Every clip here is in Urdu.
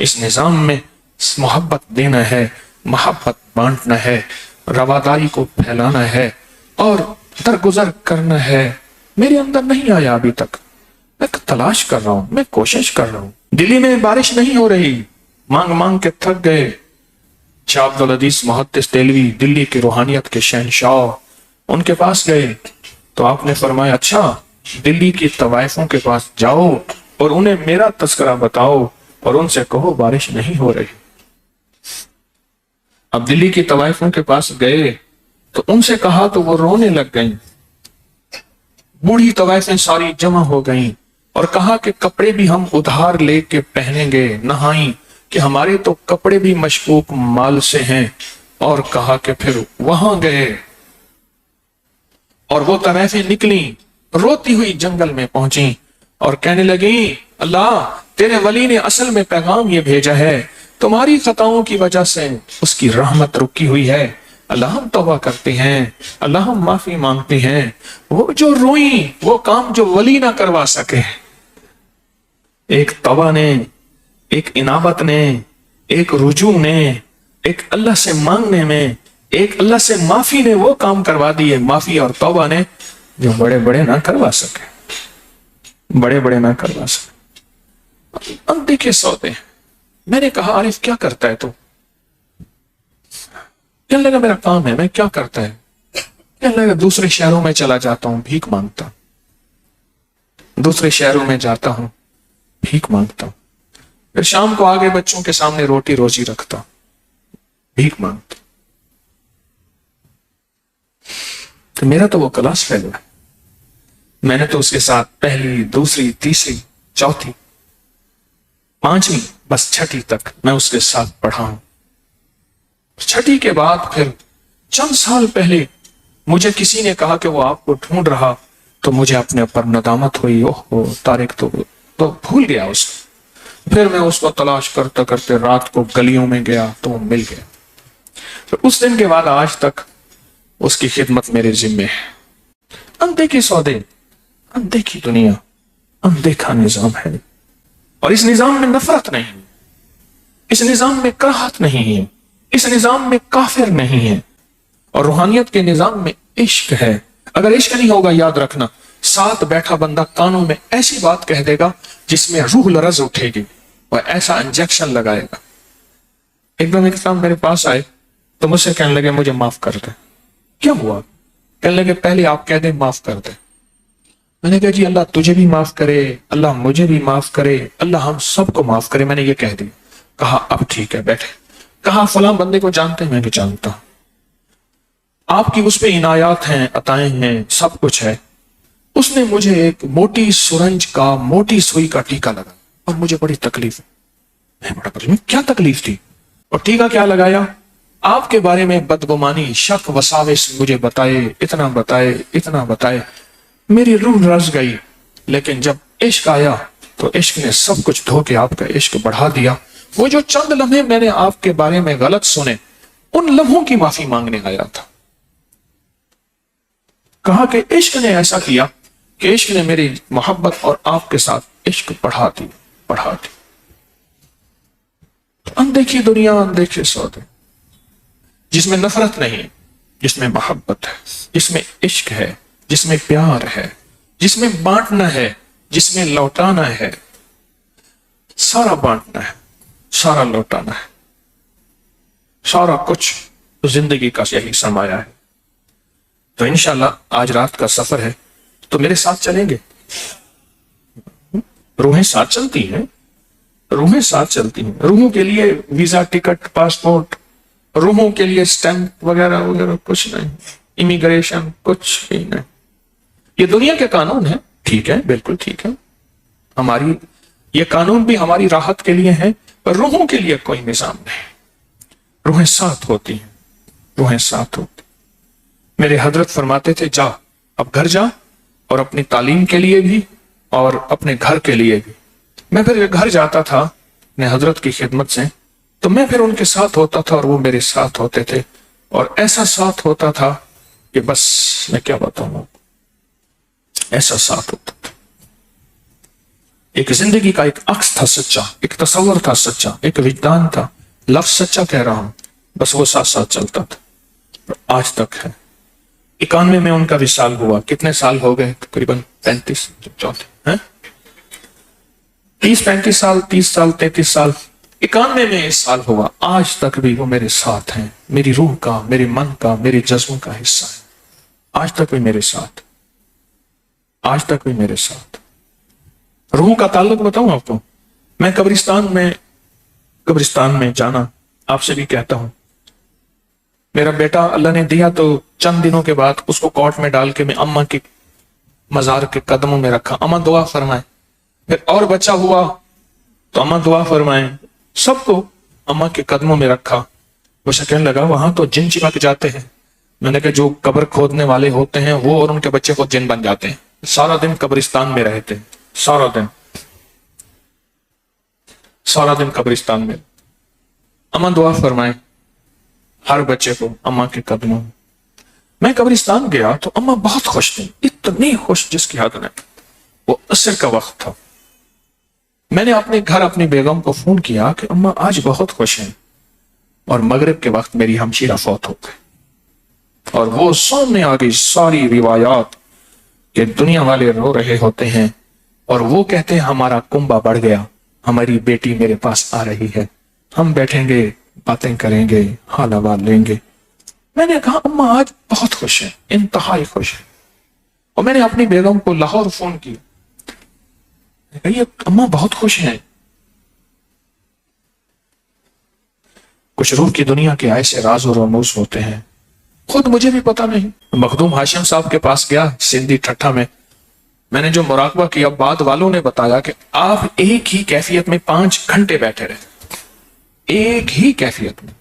اس نظام میں محبت دینا ہے، محبت بانٹنا ہے، رواداری کو پھیلانا ہے اور درگزر کرنا ہے۔ میرے اندر نہیں آیا ابھی تک، میں تلاش کر رہا ہوں، میں کوشش کر رہا ہوں۔ دلی میں بارش نہیں ہو رہی، مانگ مانگ کے تھک گئے۔ شاہ عبدالعزیز محدث دہلوی، دلی کی روحانیت کے شہنشاہ، ان کے پاس گئے تو آپ نے فرمایا اچھا دلی کی طوائفوں کے پاس جاؤ اور انہیں میرا تذکرہ بتاؤ اور ان سے کہو بارش نہیں ہو رہی۔ اب دلی کی طوائفوں کے پاس گئے تو ان سے کہا تو وہ رونے لگ گئیں۔ بوڑھی طوائفیں ساری جمع ہو گئیں اور کہا کہ کپڑے بھی ہم ادھار لے کے پہنیں گے، نہائیں کہ ہمارے تو کپڑے بھی مشکوک مال سے ہیں۔ اور کہا کہ پھر وہاں گئے اور وہ طوائفیں نکلیں، روتی ہوئی جنگل میں پہنچیں اور کہنے لگیں اللہ تیرے ولی نے اصل میں پیغام یہ بھیجا ہے، تمہاری خطاؤں کی وجہ سے اس کی رحمت رکی ہوئی ہے، اللہ ہم توبہ کرتے ہیں، اللہ ہم معافی مانگتے ہیں۔ وہ جو روئیں وہ کام جو ولی نہ کروا سکے، ایک توبہ نے، ایک انابت نے، ایک رجوع نے، ایک اللہ سے مانگنے میں، ایک اللہ سے معافی نے وہ کام کروا دیے، معافی اور توبہ نے، جو بڑے بڑے نہ کروا سکے، بڑے بڑے نہ کروا سکے۔ اندھے کے سودے۔ میں نے کہا عارف کیا کرتا ہے تو؟ کہنے لگا میرا کام ہے۔ میں کیا کرتا ہے؟ کہنے لگا دوسرے شہروں میں چلا جاتا ہوں، بھیک مانگتا ہوں، دوسرے شہروں میں جاتا ہوں، بھیک مانگتا ہوں، پھر شام کو آگے بچوں کے سامنے روٹی روزی رکھتا ہوں، بھیک مانگتا ہوں۔ تو میرا تو وہ کلاس فیل ہے۔ میں نے تو اس کے ساتھ پہلی، دوسری، تیسری، چوتھی، پانچویں، بس چھٹی تک میں اس کے ساتھ پڑھا ہوں۔ چھٹی کے بعد پھر چند سال پہلے مجھے کسی نے کہا کہ وہ آپ کو ڈھونڈ رہا، تو مجھے اپنے اوپر ندامت ہوئی، اوہ طارق تو بھول گیا اس کو۔ پھر میں اس کو تلاش کرتے کرتے رات کو گلیوں میں گیا تو وہ مل گیا۔ تو اس دن کے بعد آج تک اس کی خدمت میرے ذمے ہے۔ اندھے کے سودے، اندھے کی دنیا، اندیکھا نظام ہے، اور اس نظام میں نفرت نہیں، اس نظام میں کراہت نہیں ہے، اس نظام میں کافر نہیں ہے، اور روحانیت کے نظام میں عشق ہے۔ اگر عشق نہیں ہوگا یاد رکھنا، ساتھ بیٹھا بندہ کانوں میں ایسی بات کہہ دے گا جس میں روح لرز اٹھے گی، اور ایسا انجیکشن لگائے گا۔ ایک دم ایک صاحب میرے پاس آئے تو مجھ سے کہنے لگے مجھے معاف کر دے۔ کیا ہوا؟ کہنے لگے پہلے آپ کہہ دیں معاف کر دے۔ میں نے کہا جی اللہ تجھے بھی معاف کرے، اللہ مجھے بھی معاف کرے، اللہ ہم سب کو معاف کرے۔ میں نے یہ کہہ دیا۔ کہا اب ٹھیک ہے بیٹھے۔ کہا فلاں بندے کو جانتے ہیں؟ میں بھی جانتا ہوں۔ آپ کی اس پہ عنایات ہیں، عطائیں ہیں، سب کچھ ہے۔ اس نے مجھے ایک موٹی سرنج کا، موٹی سوئی کا ٹیکا لگا اور مجھے بڑی تکلیف ہے۔ میں بڑا پریشان، کیا تکلیف تھی؟ اور ٹیکا کیا لگایا؟ آپ کے بارے میں بدگمانی، شک، وساوس مجھے بتائے، اتنا بتائے، اتنا بتائے۔ میری روح رس گئی، لیکن جب عشق آیا تو عشق نے سب کچھ دھو کے آپ کا عشق بڑھا دیا۔ وہ جو چند لمحے میں نے آپ کے بارے میں غلط سنے، ان لمحوں کی معافی مانگنے آیا تھا۔ کہا کہ عشق نے ایسا کیا کہ عشق نے میری محبت اور آپ کے ساتھ عشق بڑھا دی، بڑھا دی۔ اندیکھی دنیا، اندیکھے سودے، جس میں نفرت نہیں، جس میں محبت ہے، جس میں عشق ہے، جس میں پیار ہے، جس میں بانٹنا ہے، جس میں لوٹانا ہے، سارا بانٹنا ہے، سارا لوٹانا ہے، سارا کچھ زندگی کا یہی سرمایہ ہے۔ تو انشاءاللہ آج رات کا سفر ہے تو میرے ساتھ چلیں گے؟ روحیں ساتھ چلتی ہیں، روحیں ساتھ چلتی ہیں۔ روحوں کے لیے ویزا، ٹکٹ، پاسپورٹ، روحوں کے لیے سٹیمپ وغیرہ وغیرہ کچھ نہیں، امیگریشن کچھ بھی نہیں۔ یہ دنیا کے قانون ہیں، ٹھیک ہے، بالکل ٹھیک ہے، ہماری یہ قانون بھی ہماری راحت کے لیے ہیں، پر روحوں کے لیے کوئی نظام نہیں۔ روحیں ساتھ ہوتی ہیں، روحیں ساتھ ہوتی۔ میرے حضرت فرماتے تھے جا، اب گھر جا، اور اپنی تعلیم کے لیے بھی اور اپنے گھر کے لیے بھی۔ میں پھر گھر جاتا تھا اپنے حضرت کی خدمت سے، تو میں پھر ان کے ساتھ ہوتا تھا اور وہ میرے ساتھ ہوتے تھے، اور ایسا ساتھ ہوتا تھا کہ بس میں کیا بتاؤں، ایسا ساتھ ہوتا تھا۔ ایک زندگی کا ایک عکس تھا سچا، ایک تصور تھا سچا، ایک وجدان تھا، لفظ سچا کہہ رہا ہوں، بس وہ ساتھ ساتھ چلتا تھا، آج تک ہے۔ 91 میں ان کا وصال ہوا، کتنے سال ہو گئے؟ تقریباً 35 چوتھے 30-35 سال، 30 سال، 33 سال، 91 میں اس سال ہوا، آج تک بھی وہ میرے ساتھ ہیں، میری روح کا، میرے من کا، میرے جذبوں کا حصہ ہے، آج تک بھی میرے ساتھ، آج تک بھی میرے ساتھ۔ روح کا تعلق بتاؤں آپ کو، میں قبرستان میں جانا آپ سے بھی کہتا ہوں۔ میرا بیٹا اللہ نے دیا تو چند دنوں کے بعد اس کو کوٹ میں ڈال کے میں اماں کے مزار کے قدموں میں رکھا، اماں دعا فرمائیں۔ پھر اور بچہ ہوا تو اماں دعا فرمائیں، سب کو اماں کے قدموں میں رکھا۔ وہ کہنے لگا وہاں تو جن چپک جاتے ہیں۔ میں نے کہا جو قبر کھودنے والے ہوتے ہیں وہ اور ان کے بچے خود جن بن جاتے ہیں، سارا دن قبرستان میں رہتے ہیں، سارا دن قبرستان میں۔ اماں دعا فرمائیں ہر بچے کو اماں کے قدموں میں۔ میں قبرستان گیا تو اماں بہت خوش تھی، اتنی خوش جس کی حد نہیں۔ وہ عصر کا وقت تھا، میں نے اپنے گھر اپنی بیگم کو فون کیا کہ اماں آج بہت خوش ہیں، اور مغرب کے وقت میری ہمشیرہ فوت ہو گئی، اور وہ سامنے آ گئی ساری روایات کہ دنیا والے رو رہے ہوتے ہیں اور وہ کہتے ہیں ہمارا کنبہ بڑھ گیا، ہماری بیٹی میرے پاس آ رہی ہے، ہم بیٹھیں گے، باتیں کریں گے، حال احوال لیں گے۔ میں نے کہا اماں آج بہت خوش ہیں، انتہائی خوش ہیں، اور میں نے اپنی بیگم کو لاہور فون کی، یہ اماں بہت خوش ہیں۔ کچھ روح کی دنیا کے ایسے راز و رموز ہوتے ہیں، خود مجھے بھی پتہ نہیں۔ مخدوم ہاشم صاحب کے پاس گیا سندھی ٹھٹھا میں نے جو مراقبہ کیا، بعد والوں نے بتایا کہ آپ ایک ہی کیفیت میں 5 گھنٹے بیٹھے رہے، ایک ہی کیفیت میں۔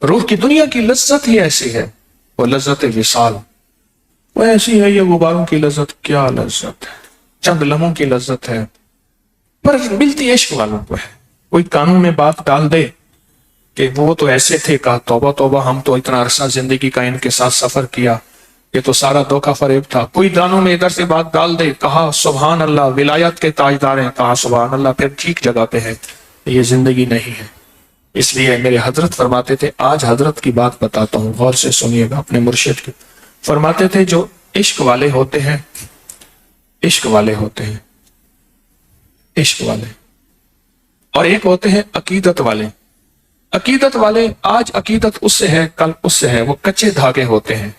روح کی دنیا کی لذت ہی ایسی ہے، وہ لذت وصال، وہ ایسی ہے، یہ غباروں کی لذت کیا لذت ہے، چند لمحوں کی لذت ہے، پر ملتی عشق والوں کو ہے۔ کوئی قانون میں بات ڈال دے کہ وہ تو ایسے تھے، کہا توبہ توبہ، ہم تو اتنا عرصہ زندگی کا ان کے ساتھ سفر کیا، یہ تو سارا دھوکہ فریب تھا۔ کوئی دانوں میں ادھر سے بات ڈال دے، کہا سبحان اللہ، ولایت کے تاجدار ہیں، کہا سبحان اللہ، پھر ٹھیک جگہ پہ ہے۔ یہ زندگی نہیں ہے۔ اس لیے میرے حضرت فرماتے تھے، آج حضرت کی بات بتاتا ہوں، غور سے سنیے گا، اپنے مرشد کی۔ فرماتے تھے جو عشق والے ہوتے ہیں، عشق والے ہوتے ہیں، عشق والے، اور ایک ہوتے ہیں عقیدت والے۔ عقیدت والے، آج عقیدت اس سے ہے، کل اس سے ہے، وہ کچے دھاگے ہوتے ہیں،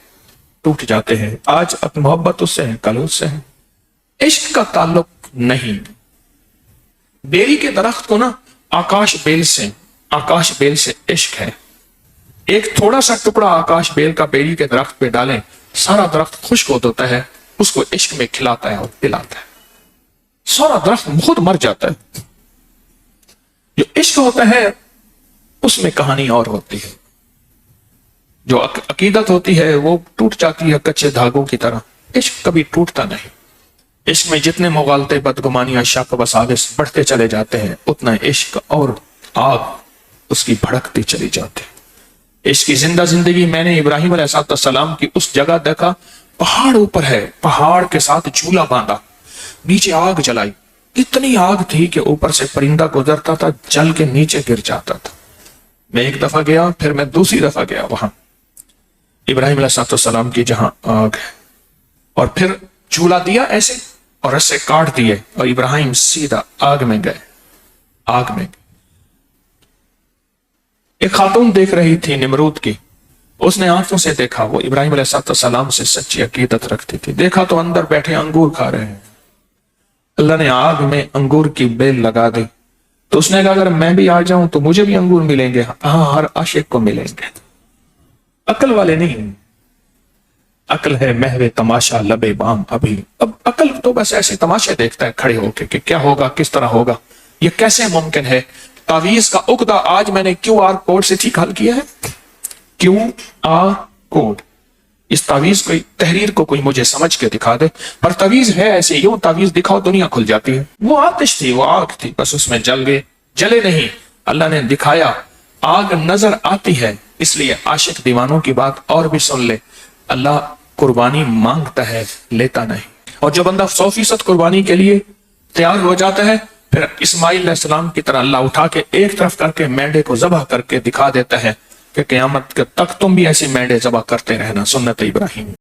ٹوٹ جاتے ہیں، آج محبت اس سے ہے، کل اس سے ہے۔ عشق کا تعلق نہیں۔ بیری کے درخت کو نا آکاش بیل سے عشق ہے، ایک تھوڑا سا ٹکڑا آکاش بیل کا بیری کے درخت پہ ڈالیں، سارا درخت خشک ہو ہوتا ہے، اس کو عشق میں کھلاتا ہے اور پلاتا ہے، سارا درخت خود مر جاتا ہے۔ جو عشق ہوتا ہے اس میں کہانی اور ہوتی ہے، جو عقیدت ہوتی ہے وہ ٹوٹ جاتی ہے کچے دھاگوں کی طرح، عشق کبھی ٹوٹتا نہیں۔ عشق میں جتنے مغالطے، بدگمانیاں، شک وساوس بڑھتے چلے جاتے ہیں، اتنا عشق اور آگ اس کی بھڑکتی چلی جاتی ہے۔ عشق کی زندہ زندگی میں نے ابراہیم علیہ السلام کی اس جگہ دیکھا، پہاڑ اوپر ہے، پہاڑ کے ساتھ جھولا باندھا، نیچے آگ جلائی، اتنی آگ تھی کہ اوپر سے پرندہ گزرتا تھا، جل کے نیچے گر جاتا تھا۔ میں ایک دفعہ گیا، پھر میں دوسری دفعہ گیا، وہاں ابراہیم علیہ السلام کی جہاں آگ ہے، اور پھر جھولا دیا ایسے اور ایسے کاٹ دیے، اور ابراہیم سیدھا آگ میں گئے، آگ میں گئے۔ ایک خاتون دیکھ رہی تھی نمرود کی، اس نے آنکھوں سے دیکھا، وہ ابراہیم علیہ السلام سے سچی عقیدت رکھتی تھی، دیکھا تو اندر بیٹھے انگور کھا رہے ہیں، اللہ نے آگ میں انگور کی بیل لگا دی، تو اس نے کہا اگر میں بھی آ جاؤں تو مجھے بھی انگور ملیں گے، ہاں ہر عاشق کو ملیں گے۔ عقل والے نہیں، عقل ہے محو تماشا لبے بام ابھی، اب عقل تو بس ایسے تماشے دیکھتا ہے کھڑے ہو کے کہ کیا ہوگا، کس طرح ہوگا، یہ کیسے ممکن ہے۔ تعویذ کا عقدہ آج میں نے QR کوڈ سے ٹھیک حل کیا ہے، QR کوڈ، اس تعویذ کو تحریر کو کوئی مجھے سمجھ کے دکھا دے، پر تعویذ ہے ایسے، یوں تعویذ دکھاؤ دنیا کھل جاتی ہے۔ وہ آتش تھی، وہ آگ تھی، بس اس میں جل گئے، جلے نہیں، اللہ نے دکھایا۔ آگ نظر آتی ہے، اس لیے عاشق دیوانوں کی بات اور بھی سن لے، اللہ قربانی مانگتا ہے، لیتا نہیں۔ اور جو بندہ 100% قربانی کے لیے تیار ہو جاتا ہے، پھر اسماعیل علیہ السلام کی طرح اللہ اٹھا کے ایک طرف کر کے مینڈے کو ذبح کر کے دکھا دیتا ہے کہ قیامت تک تم بھی ایسے مینڈے ذبح کرتے رہنا، سنت ابراہیم۔